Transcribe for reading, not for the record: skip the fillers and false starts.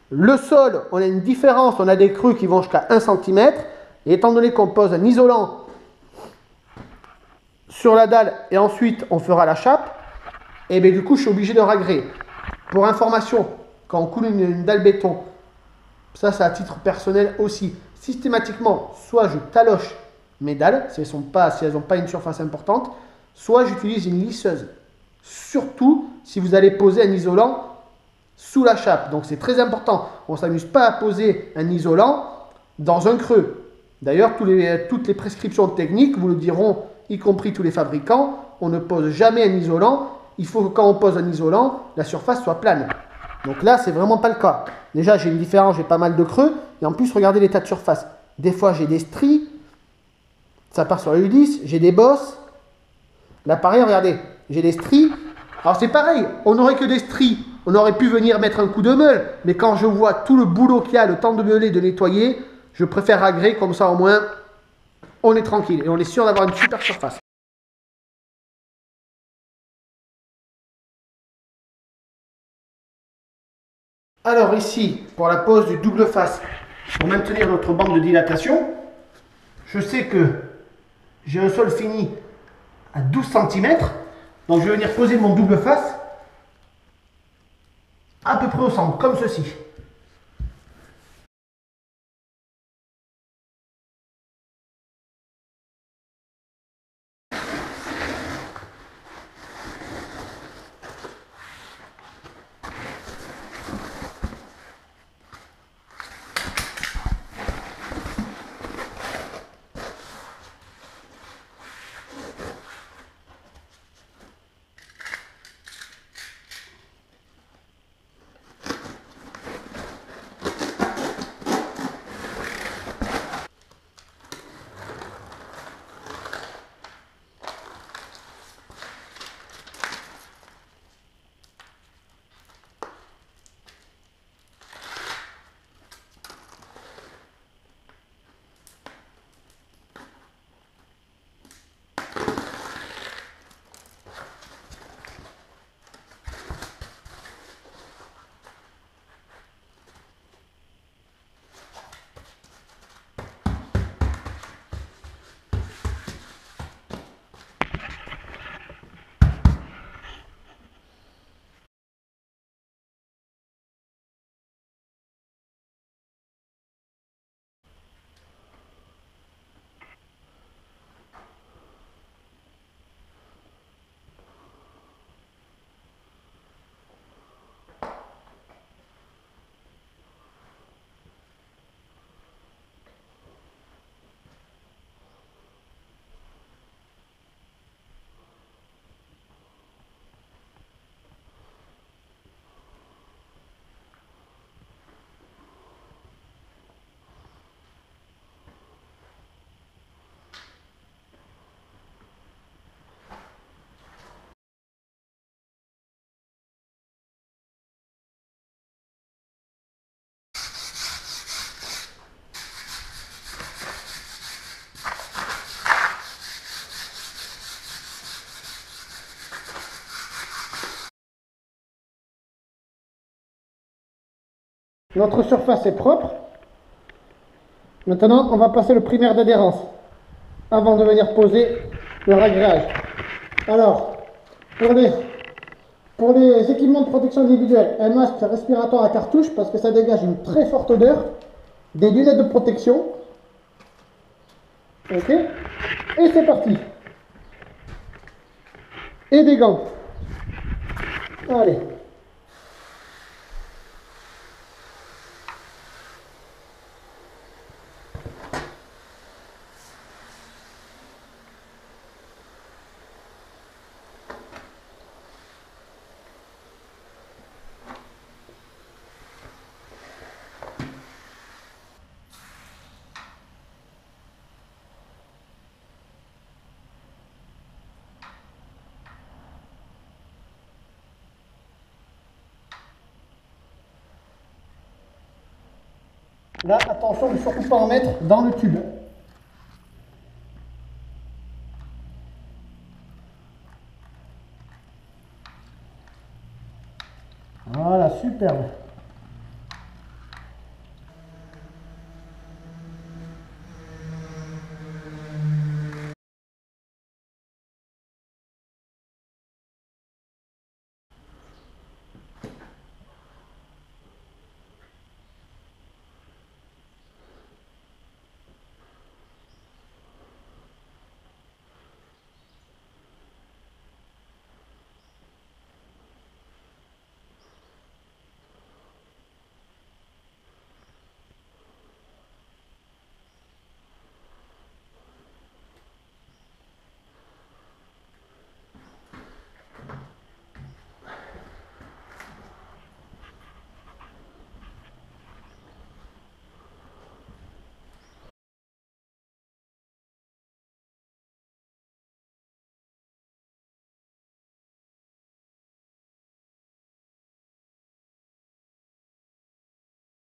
Le sol, on a une différence, on a des creux qui vont jusqu'à 1 cm. Et étant donné qu'on pose un isolant sur la dalle et ensuite on fera la chape, et bien du coup je suis obligé de ragrer. Pour information, quand on coule une dalle béton, ça c'est à titre personnel aussi, systématiquement, soit je taloche mes dalles, si elles n'ont pas une surface importante, soit j'utilise une lisseuse. Surtout si vous allez poser un isolant sous la chape. Donc c'est très important. On ne s'amuse pas à poser un isolant dans un creux. D'ailleurs, toutes les prescriptions techniques vous le diront, y compris tous les fabricants, on ne pose jamais un isolant. Il faut que quand on pose un isolant, la surface soit plane. Donc là, c'est vraiment pas le cas. Déjà, j'ai une différence, j'ai pas mal de creux. Et en plus, regardez l'état de surface. Des fois, j'ai des stries. Ça part sur l'hélice. J'ai des bosses. Là, pareil, regardez. J'ai des stries. Alors, c'est pareil. On n'aurait que des stries. On aurait pu venir mettre un coup de meule. Mais quand je vois tout le boulot qu'il y a, le temps de meuler, de nettoyer, je préfère ragrer. Comme ça, au moins, on est tranquille. Et on est sûr d'avoir une super surface. Alors ici, pour la pose du double face, pour maintenir notre bande de dilatation, je sais que j'ai un sol fini à 12 cm. Donc je vais venir poser mon double face à peu près au centre, comme ceci. Notre surface est propre. Maintenant, on va passer le primaire d'adhérence avant de venir poser le ragréage. Alors, pour les équipements de protection individuelle, un masque respiratoire à cartouche parce que ça dégage une très forte odeur, des lunettes de protection. Ok. Et c'est parti. Et des gants. Allez. Là, attention, ne surtout pas en mettre dans le tube. Voilà, superbe.